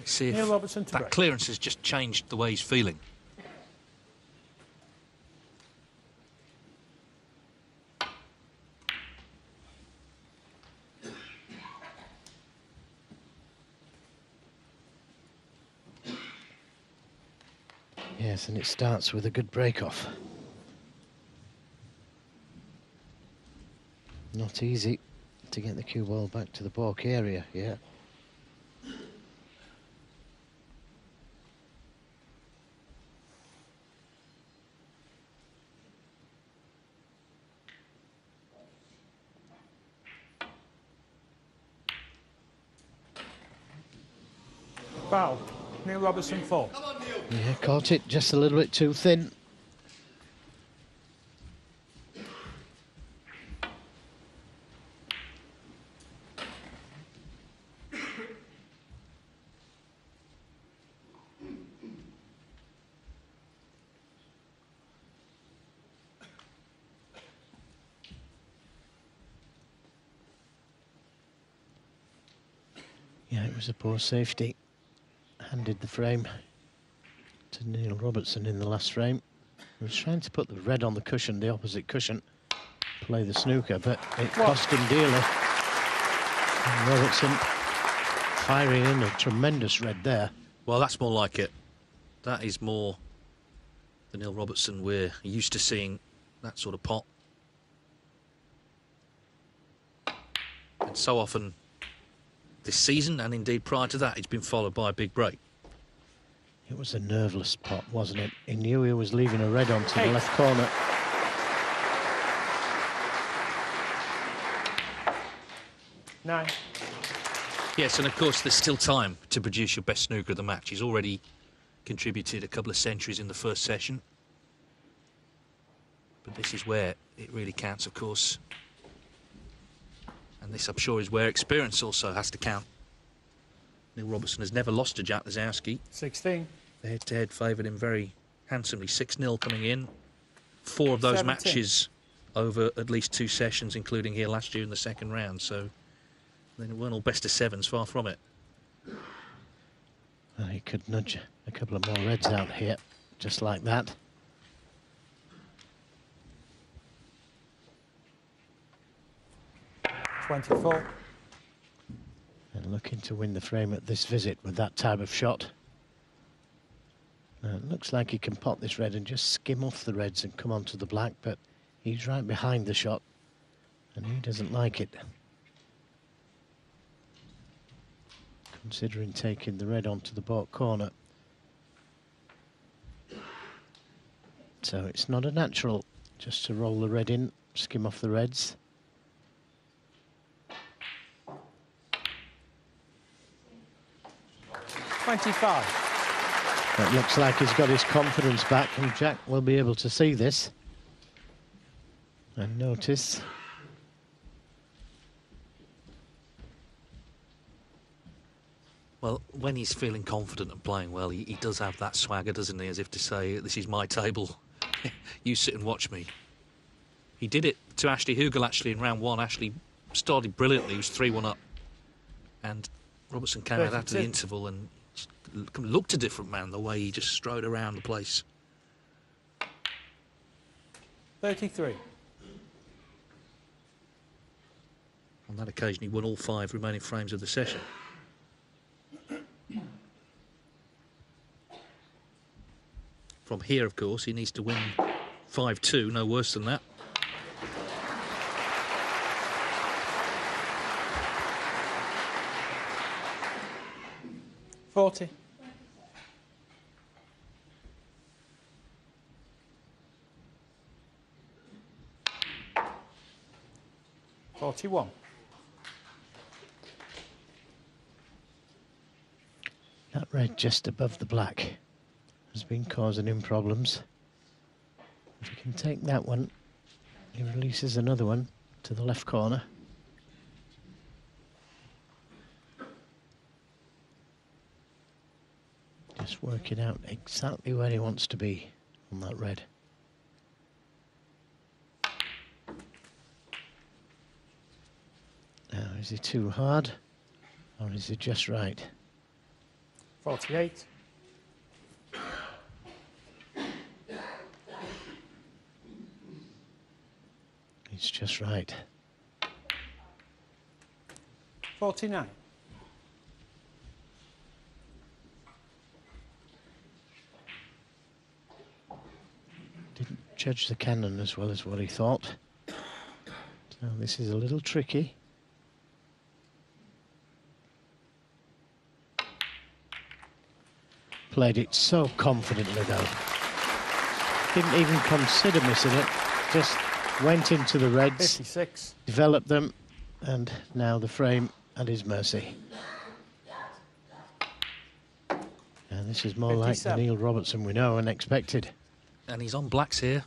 See if Neil Robertson to that break. clearance has just changed the way he's feeling. Yes, and it starts with a good break-off. Not easy to get the cue ball back to the baulk area here. Foul. Neil Robertson 4. Yeah, caught it just a little bit too thin. Yeah, it was a poor safety. Handed the frame to Neil Robertson in the last frame. He was trying to put the red on the cushion, the opposite cushion, play the snooker, but it cost him dearly. And Robertson firing in a tremendous red there. Well, that's more like it. That is more the Neil Robertson we're used to seeing, that sort of pot. And so often this season, and indeed prior to that, it's been followed by a big break. It was a nerveless pot, wasn't it? He knew he was leaving a red onto the left corner. Nine. Yes, and of course there's still time to produce your best snooker of the match. He's already contributed a couple of centuries in the first session. But this is where it really counts, of course. And this, I'm sure, is where experience also has to count. Neil Robertson has never lost to Jack Lisowski. 16. The head-to-head favoured him very handsomely. 6-0 coming in. 4 of those 17. matches over at least 2 sessions, including here last year in the second round. So they weren't all best of 7s, far from it. Well, he could nudge a couple of more reds out here, just like that. $24. And looking to win the frame at this visit with that type of shot. Now, it looks like he can pot this red and just skim off the reds and come onto the black, but he's right behind the shot, and he doesn't like it. Considering taking the red onto the baulk corner. So it's not a natural just to roll the red in, skim off the reds. $25. It looks like he's got his confidence back, and Jack will be able to see this and notice. Well, when he's feeling confident and playing well, he does have that swagger, doesn't he? As if to say, this is my table. You sit and watch me. He did it to Ashley Hugel, actually, in round 1. Ashley started brilliantly. He was 3-1 up. And Robertson came out after the interval and looked a different man, the way he just strode around the place. 33. On that occasion, he won all 5 remaining frames of the session. From here, of course, he needs to win 5-2, no worse than that. $40. $41. That red just above the black has been causing him problems. If he can take that one, he releases another one to the left corner. Just working out exactly where he wants to be on that red. Now, is he too hard, or is he just right? 48. It's just right. 49. Didn't judge the cannon as well as what he thought. So this is a little tricky. Played it so confidently though. Didn't even consider missing it. Just went into the reds, 56. developed them, and now the frame at his mercy. And this is more like the 57. Neil Robertson we know and expected. And he's on blacks here.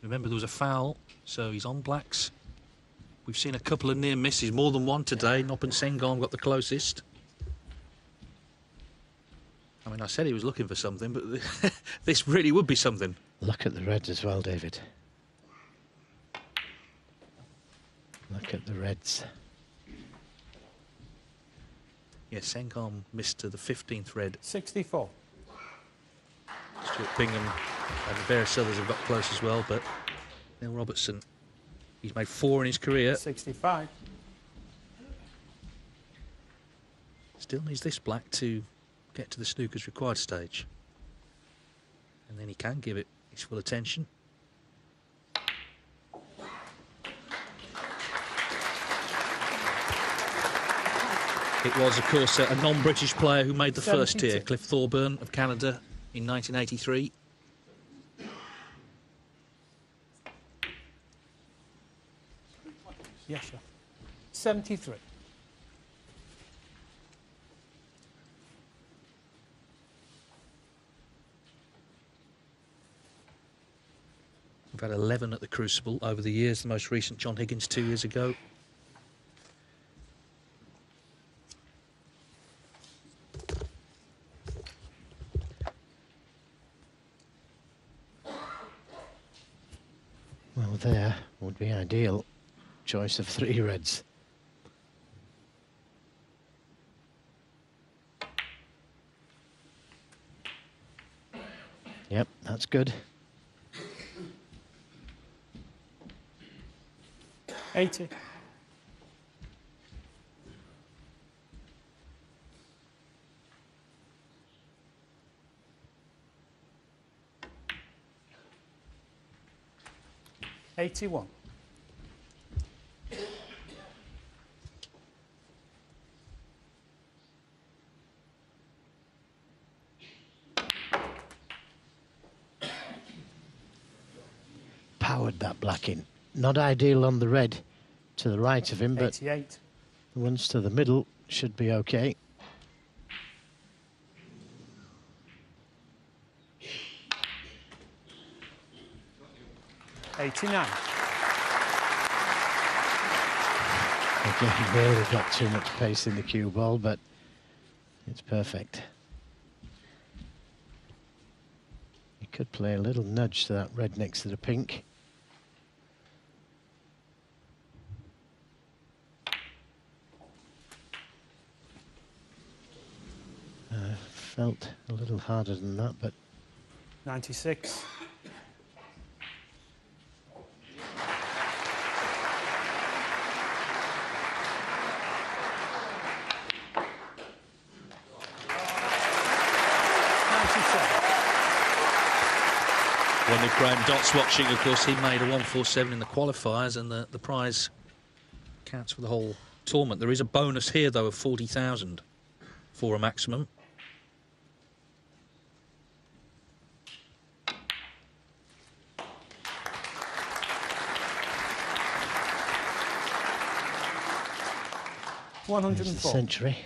Remember, there was a foul, so he's on blacks. We've seen a couple of near misses, more than one today. Nop and Sengon got the closest. I mean, I said he was looking for something, but this really would be something. Look at the reds as well, David. Look at the reds. Yes, Sengon missed to the 15th red. 64. Stuart Bingham and various others have got close as well, but Neil Robertson, he's made 4 in his career. 65. Still needs this black to get to the snooker's required stage. And then he can give it his full attention. It was, of course, a non-British player who made the first tier, Cliff Thorburn of Canada in 1983. Yes, sir. 73. We've had 11 at the Crucible over the years, the most recent John Higgins 2 years ago. Well, there would be ideal. Choice of 3 reds. Yep, that's good. 80. $81. Powered that black in. Not ideal on the red to the right of him, but 88. the ones to the middle should be okay. $89. Again, really got too much pace in the cue ball, but it's perfect. You could play a little nudge to that red next to the pink. Felt a little harder than that, but 96. When with Graham Dott's watching, of course, he made a 147 in the qualifiers, and the prize counts for the whole tournament. There is a bonus here, though, of 40,000 for a maximum. there's the 104. century.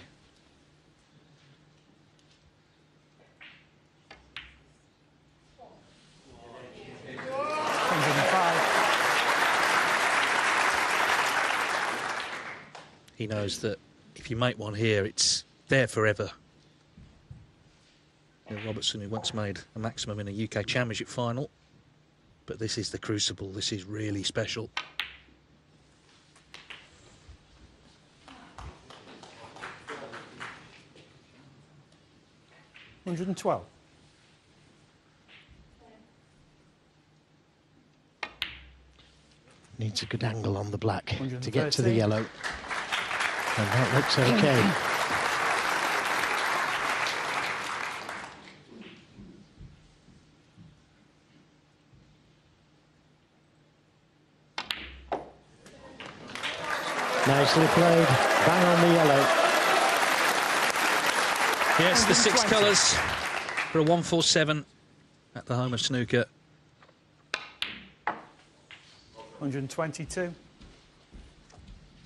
He knows that if you make one here, it's there forever. Neil Robertson, who once made a maximum in a UK Championship final, but this is the Crucible. This is really special. 112. Needs a good angle on the black to get to 113. the yellow. And that looks okay. Nicely played. Bang on the yellow. Yes, the 6 colours for a 147 at the home of snooker. 122.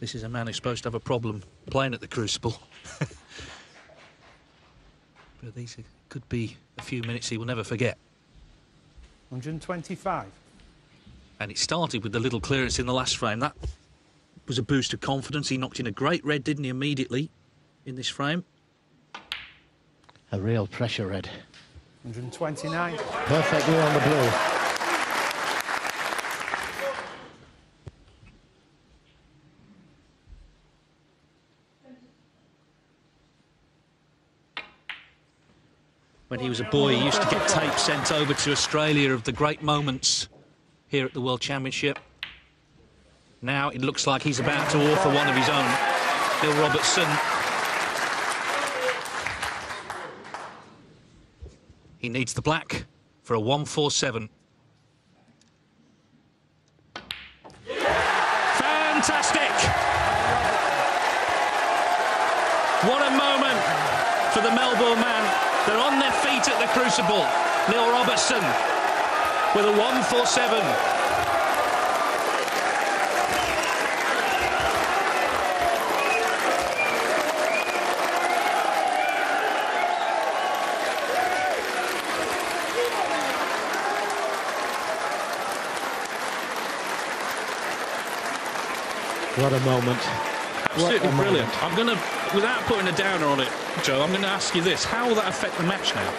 This is a man who's supposed to have a problem playing at the Crucible. But these could be a few minutes he will never forget. 125. And it started with the little clearance in the last frame. That was a boost of confidence. He knocked in a great red, didn't he, immediately in this frame? A real pressure red. 129. Perfectly on the blue. When he was a boy, he used to get tapes sent over to Australia of the great moments here at the World Championship. Now it looks like he's about to author one of his own. Neil Robertson. He needs the black for a 147. Fantastic! What a moment for the Melbourne man. They're on their feet at the Crucible. Neil Robertson with a 147. What a moment. Absolutely brilliant. I'm going to, without putting a downer on it, Joe, I'm going to ask you this. How will that affect the match now?